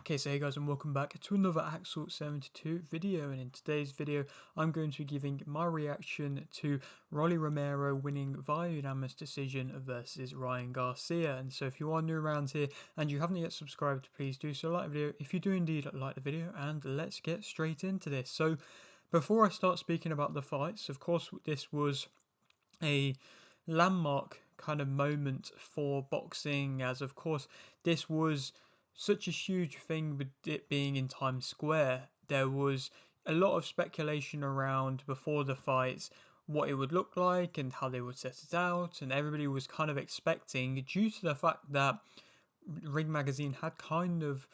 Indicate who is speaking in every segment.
Speaker 1: Okay, so hey guys, and welcome back to another Axel 72 video, and in today's video I'm going to be giving my reaction to Romero winning via unanimous decision versus Ryan Garcia. And so if you are new around here and you haven't yet subscribed, please do so, like the video if you do indeed like the video, and let's get straight into this. So before I start speaking about the fights, of course this was a landmark kind of moment for boxing, as of course this was such a huge thing with it being in Times Square. There was a lot of speculation around before the fights what it would look like and how they would set it out, and everybody was kind of expecting, due to the fact that Ring Magazine had kind of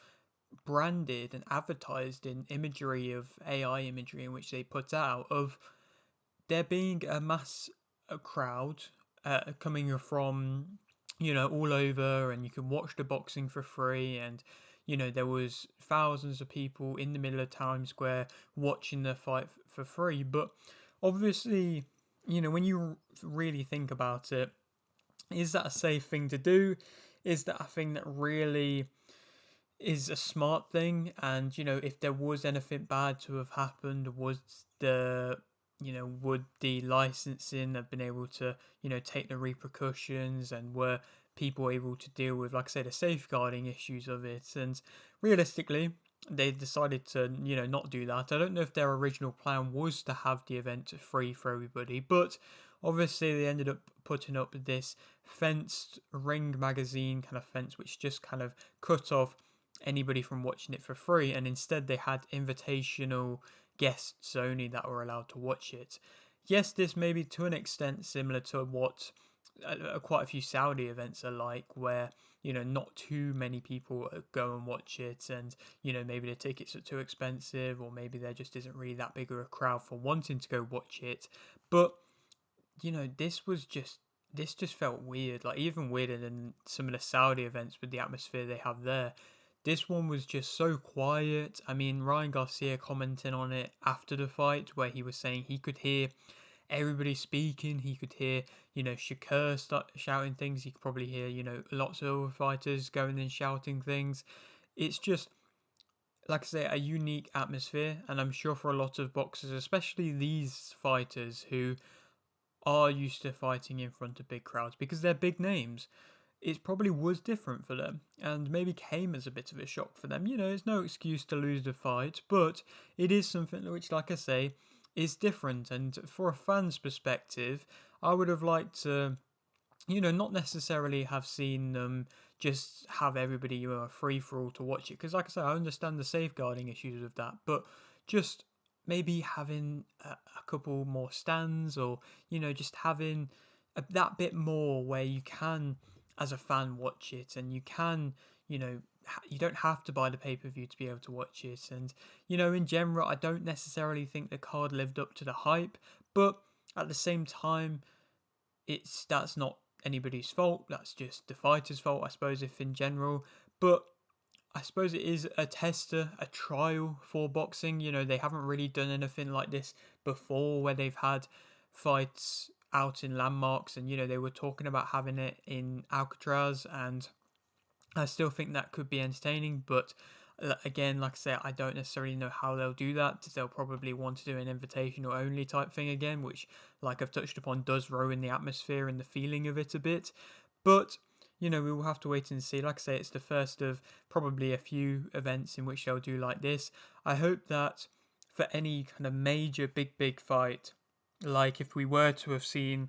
Speaker 1: branded and advertised in imagery of AI imagery in which they put out, of there being a mass crowd coming from all over, and you can watch the boxing for free, and there was thousands of people in the middle of Times Square watching the fight for free. But obviously, when you really think about it, is that a safe thing to do? Is that a thing that really is a smart thing? And if there was anything bad to have happened, was the would the licensing have been able to take the repercussions, and were people able to deal with, like I say, the safeguarding issues of it? And realistically, they decided to not do that. I don't know if their original plan was to have the event free for everybody, but obviously they ended up putting up this fenced Ring Magazine kind of fence, which just kind of cut off anybody from watching it for free, and instead they had invitational guests only that were allowed to watch it. Yes, this may be to an extent similar to what quite a few Saudi events are like, where not too many people go and watch it, and maybe the tickets are too expensive, or maybe there just isn't really that big of a crowd for wanting to go watch it. But this just felt weird, like even weirder than some of the Saudi events with the atmosphere they have there. This one was just so quiet. I mean, Ryan Garcia commenting on it after the fight, where he was saying he could hear everybody speaking. He could hear, Shakur start shouting things. He could probably hear, lots of other fighters going and shouting things. It's just, like I say, a unique atmosphere. And I'm sure for a lot of boxers, especially these fighters who are used to fighting in front of big crowds because they're big names, it probably was different for them, and maybe came as a bit of a shock for them. It's no excuse to lose the fight, but it is something which, like I say, is different. And for a fan's perspective, I would have liked to, not necessarily have seen them just have everybody, a free for all to watch it. Because, like I say, I understand the safeguarding issues of that, but just maybe having a couple more stands, or, just having that bit more where you can, as a fan, watch it, and you can, you don't have to buy the pay per view to be able to watch it. And, in general, I don't necessarily think the card lived up to the hype, but at the same time, that's not anybody's fault. That's just the fighter's fault, I suppose, if in general. But I suppose it is a tester, a trial for boxing. They haven't really done anything like this before, where they've had fights out in landmarks, and they were talking about having it in Alcatraz, and I still think that could be entertaining. But again, like I say, I don't necessarily know how they'll do that. They'll probably want to do an invitational only type thing again, which, like I've touched upon, does ruin the atmosphere and the feeling of it a bit. But we will have to wait and see. Like I say, it's the first of probably a few events in which they'll do like this. I hope that for any kind of major big fight, like if we were to have seen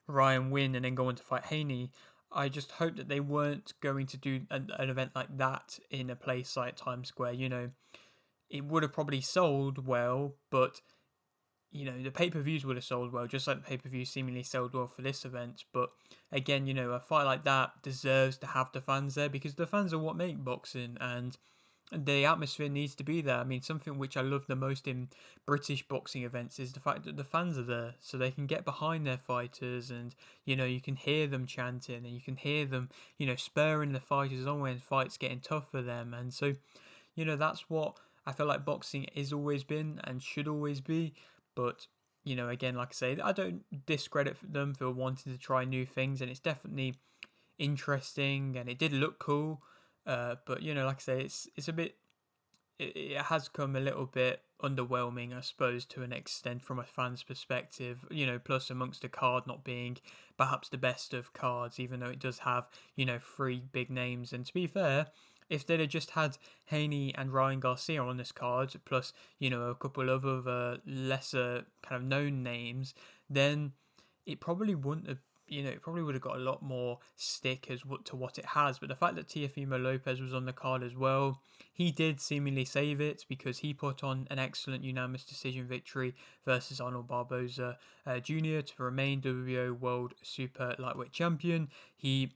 Speaker 1: Ryan win and then go on to fight Haney, I just hope that they weren't going to do an event like that in a place like Times Square. It would have probably sold well, but the pay per views would have sold well, just like the pay per views seemingly sold well for this event. But again, a fight like that deserves to have the fans there, because the fans are what make boxing, and the atmosphere needs to be there. I mean, something which I love the most in British boxing events is the fact that the fans are there, so they can get behind their fighters, and you can hear them chanting, and you can hear them spurring the fighters on when fights getting tough for them. And so that's what I feel like boxing is always been and should always be. But again, like I say, I don't discredit them for wanting to try new things, and it's definitely interesting, and it did look cool. But like I say, it's a bit it has come a little bit underwhelming, I suppose, to an extent from a fan's perspective. Plus amongst the card not being perhaps the best of cards, even though it does have three big names. And to be fair, if they'd have just had Haney and Ryan Garcia on this card, plus a couple of other lesser kind of known names, then it probably wouldn't have. It probably would have got a lot more stick as to what it has. But the fact that Teofimo Lopez was on the card as well, he did seemingly save it because he put on an excellent unanimous decision victory versus Arnold Barboza Jr. to remain WBO World Super Lightweight Champion. He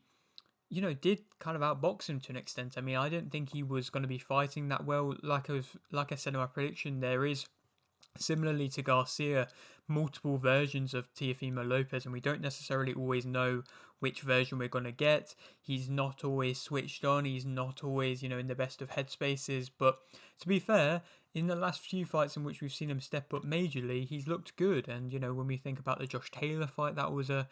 Speaker 1: did kind of outbox him to an extent. I mean, I didn't think he was going to be fighting that well. Like I said in my prediction, there is, similarly to Garcia, multiple versions of Teofimo Lopez, and we don't necessarily always know which version we're going to get. He's not always switched on, he's not always, in the best of headspaces, but to be fair, in the last few fights in which we've seen him step up majorly, he's looked good. And, when we think about the Josh Taylor fight, that was a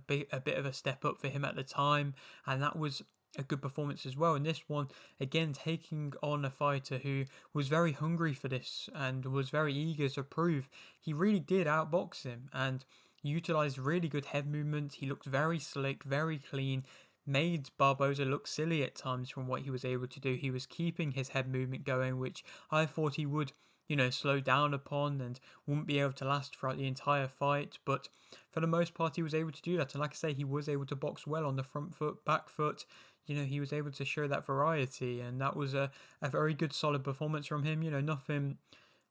Speaker 1: bit of a step up for him at the time, and that was a good performance as well. And this one, again, taking on a fighter who was very hungry for this and was very eager to prove, he really did outbox him and utilized really good head movement. He looked very slick, very clean, made Barboza look silly at times from what he was able to do. He was keeping his head movement going, which I thought he would, slow down upon and wouldn't be able to last throughout the entire fight. But for the most part, he was able to do that. And like I say, he was able to box well on the front foot, back foot. He was able to show that variety, and that was a very good, solid performance from him. Nothing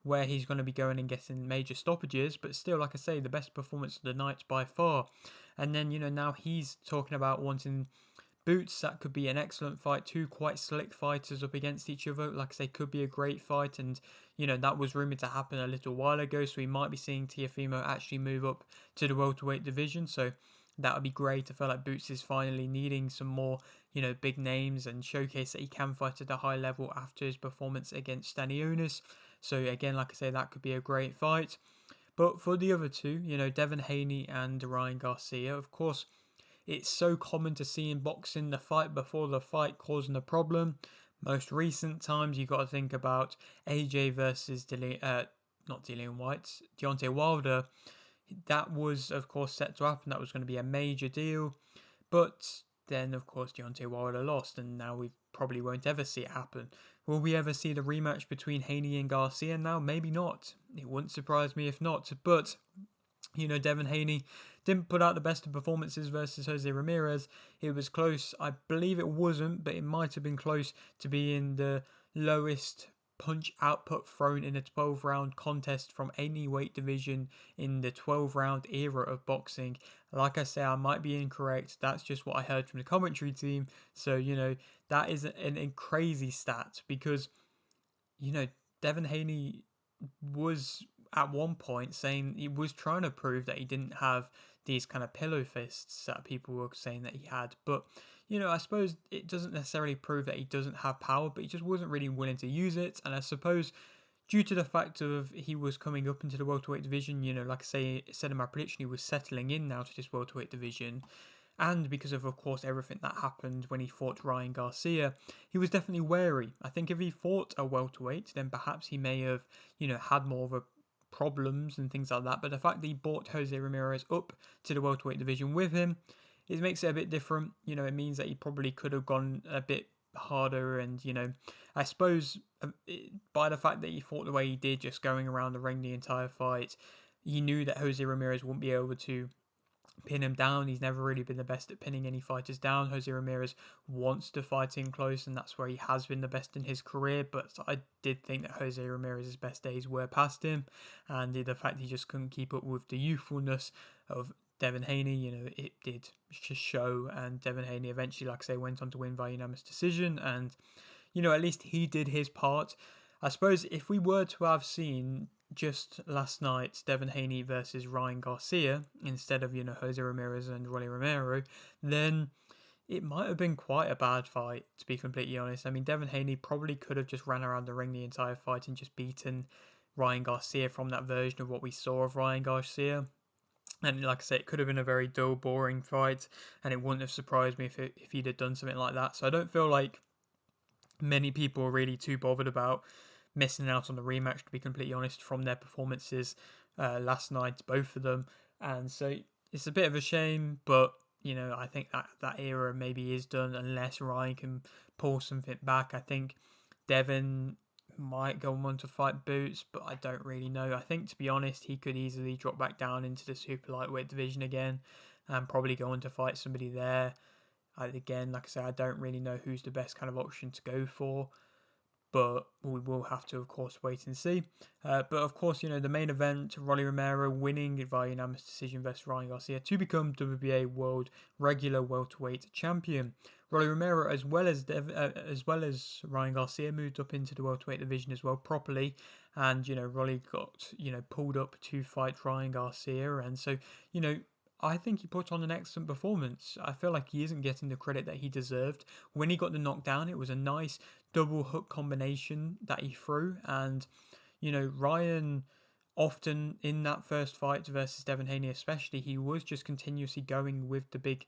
Speaker 1: where he's going to be going and getting major stoppages, but still, like I say, the best performance of the night by far. And then, now he's talking about wanting Boots. That could be an excellent fight. Two quite slick fighters up against each other. Like I say, could be a great fight. And, that was rumoured to happen a little while ago. So we might be seeing Teofimo actually move up to the welterweight division. So that would be great. I feel like Boots is finally needing some more, big names and showcase that he can fight at a high level after his performance against Stanionis. So again, like I say, that could be a great fight. But for the other two, Devin Haney and Ryan Garcia, of course, it's so common to see in boxing the fight before the fight causing a problem. Most recent times, you got to think about AJ versus not Dillian White, Deontay Wilder. That was, of course, set to happen. That was going to be a major deal. But then, of course, Deontay Wilder lost, and now we probably won't ever see it happen. Will we ever see the rematch between Haney and Garcia now? Maybe not. It wouldn't surprise me if not. But Devin Haney didn't put out the best of performances versus Jose Ramirez. It was close. I believe it wasn't, but it might have been close to being the lowest punch output thrown in a 12-round contest from any weight division in the 12-round era of boxing. Like I say, I might be incorrect. That's just what I heard from the commentary team. So, that is a crazy stat because, Devin Haney was at one point saying he was trying to prove that he didn't have these kind of pillow fists that people were saying that he had. But, I suppose it doesn't necessarily prove that he doesn't have power, but he just wasn't really willing to use it. And I suppose due to the fact of he was coming up into the welterweight division, like I said in my prediction, he was settling in now to this welterweight division. And because of course, everything that happened when he fought Ryan Garcia, he was definitely wary. I think if he fought a welterweight, then perhaps he may have, had more of a problems and things like that. But the fact that he brought Jose Ramirez up to the welterweight division with him, it makes it a bit different. It means that he probably could have gone a bit harder. And, I suppose by the fact that he fought the way he did, just going around the ring the entire fight, he knew that Jose Ramirez wouldn't be able to pin him down. He's never really been the best at pinning any fighters down. Jose Ramirez wants to fight in close, and that's where he has been the best in his career. But I did think that Jose Ramirez's best days were past him, and the fact he just couldn't keep up with the youthfulness of Devin Haney, it did just show. And Devin Haney eventually, like I say, went on to win by unanimous decision, and at least he did his part. I suppose if we were to have seen just last night Devin Haney versus Ryan Garcia instead of, Jose Ramirez and Rolly Romero, then it might have been quite a bad fight, to be completely honest. I mean, Devin Haney probably could have just ran around the ring the entire fight and just beaten Ryan Garcia from that version of what we saw of Ryan Garcia. And like I say, it could have been a very dull, boring fight, and it wouldn't have surprised me if he'd have done something like that. So I don't feel like many people are really too bothered about missing out on the rematch, to be completely honest, from their performances last night, both of them. And so it's a bit of a shame, but I think that era maybe is done unless Ryan can pull something back. I think Devin might go on to fight Boots, but I don't really know. I think, to be honest, he could easily drop back down into the super lightweight division again and probably go on to fight somebody there. Again, like I said, I don't really know who's the best kind of option to go for, but we will have to, of course, wait and see. But of course, the main event, Rolly Romero winning via unanimous decision versus Ryan Garcia to become WBA World Regular Welterweight Champion. Rolly Romero, as well as Ryan Garcia, moved up into the welterweight division as well properly, and Rolly got pulled up to fight Ryan Garcia, and so I think he put on an excellent performance. I feel like he isn't getting the credit that he deserved. When he got the knockdown, it was a nice double hook combination that he threw. And, Ryan often in that first fight versus Devin Haney, especially, he was just continuously going with the big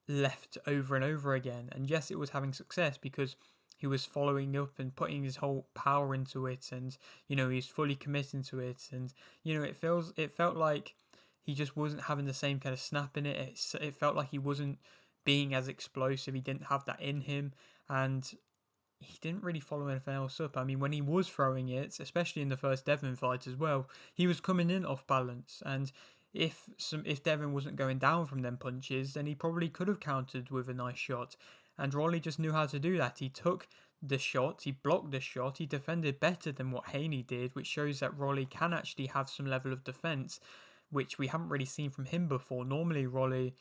Speaker 1: left over and over again. And yes, it was having success because he was following up and putting his whole power into it, and he's fully committing to it. And it felt like he just wasn't having the same kind of snap in it. It felt like he wasn't being as explosive. He didn't have that in him, and he didn't really follow anything else up. I mean, when he was throwing it, especially in the first Devin fight as well, he was coming in off balance. And if Devin wasn't going down from them punches, then he probably could have countered with a nice shot. And Rolly just knew how to do that. He took the shot, he blocked the shot, he defended better than what Haney did, which shows that Rolly can actually have some level of defense, which we haven't really seen from him before. Normally, Rolly,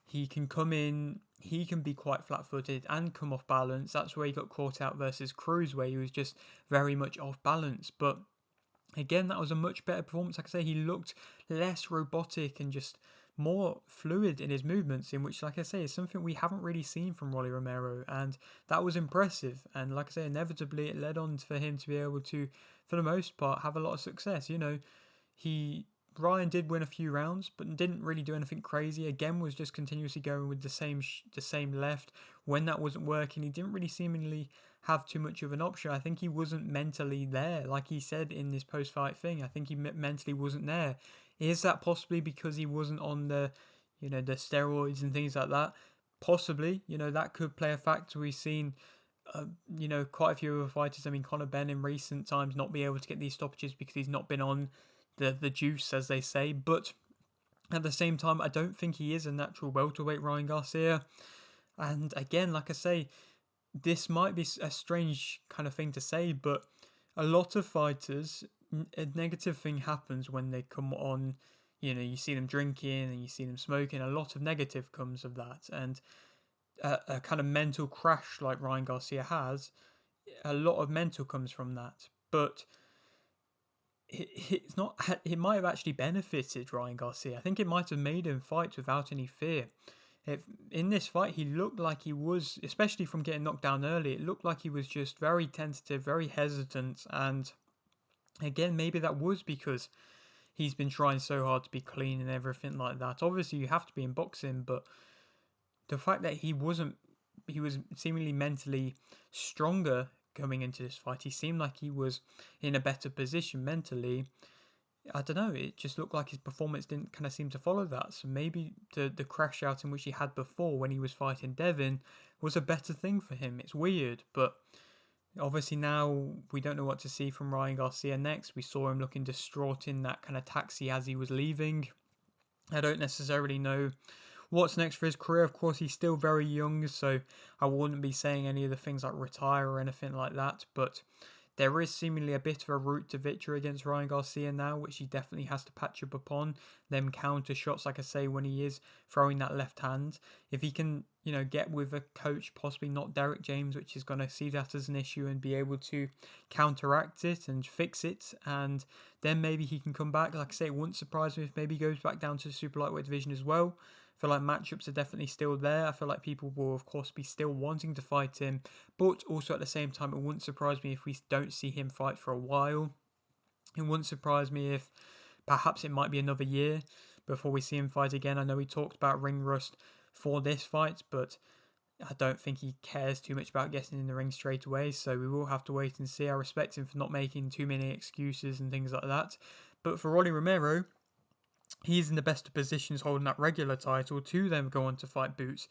Speaker 1: he can come in, he can be quite flat footed and come off balance. That's where he got caught out versus Cruz, where he was just very much off balance. But again, that was a much better performance. Like I say, he looked less robotic and just more fluid in his movements, in which, like I say, is something we haven't really seen from Rolly Romero, and that was impressive. And like I say, inevitably it led on for him to be able to, for the most part, have a lot of success. He Ryan did win a few rounds, but didn't really do anything crazy. Again, was just continuously going with the same left. When that wasn't working, he didn't really seemingly have too much of an option. I think he wasn't mentally there, like he said in this post-fight thing. I think he mentally wasn't there. Is that possibly because he wasn't on the steroids and things like that? Possibly. That could play a factor. We've seen quite a few other fighters. I mean, Conor Benn in recent times not be able to get these stoppages because he's not been on the juice, as they say. But at the same time, I don't think he is a natural welterweight, Ryan Garcia. And again, like I say, this might be a strange kind of thing to say, but a lot of fighters, a negative thing happens when they come on. You see them drinking and you see them smoking. A lot of negative comes of that, and a kind of mental crash like Ryan Garcia has, a lot of mental comes from that. But it's not. It might have actually benefited Ryan Garcia. I think it might have made him fight without any fear. In this fight, he looked like he was, especially from getting knocked down early, it looked like he was just very tentative, very hesitant. And again, maybe that was because he's been trying so hard to be clean and everything like that. Obviously, you have to be in boxing, but the fact that he was seemingly mentally stronger coming into this fight. He seemed like he was in a better position mentally. I don't know, it just looked like his performance didn't kind of seem to follow that. So maybe the crash out in which he had before when he was fighting Devin was a better thing for him. It's weird, but obviously now we don't know what to see from Ryan Garcia next. We saw him looking distraught in that kind of taxi as he was leaving. I don't necessarily know what's next for his career. Of course, he's still very young, so I wouldn't be saying any of the things like retire or anything like that, but there is seemingly a bit of a route to victory against Ryan Garcia now, which he definitely has to patch up upon. Them counter shots, like I say, when he is throwing that left hand. If he can, get with a coach, possibly not Derek James, which is going to see that as an issue and be able to counteract it and fix it, and then maybe he can come back. Like I say, it wouldn't surprise me if maybe he goes back down to the super lightweight division as well. I feel like matchups are definitely still there. I feel like people will, of course, be still wanting to fight him, but also at the same time, it wouldn't surprise me if we don't see him fight for a while. It wouldn't surprise me if perhaps it might be another year before we see him fight again. I know we talked about ring rust for this fight, but I don't think he cares too much about getting in the ring straight away, so we will have to wait and see. I respect him for not making too many excuses and things like that. But for Rolly Romero, he's in the best of positions holding that regular title to then go on to fight Boots.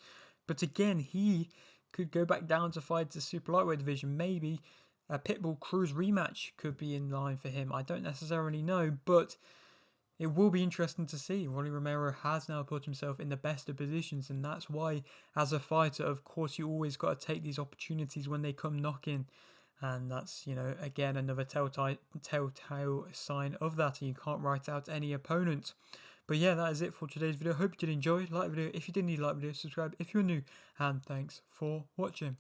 Speaker 1: But again, he could go back down to fight the super lightweight division. Maybe a Pitbull Cruz rematch could be in line for him. I don't necessarily know, but it will be interesting to see. Rolly Romero has now put himself in the best of positions, and that's why, as a fighter, of course, you always got to take these opportunities when they come knocking. And that's, again, another telltale sign of that, and you can't write out any opponent. But yeah, that is it for today's video. Hope you did enjoy. Like the video if you did. Like the video, subscribe if you're new, and thanks for watching.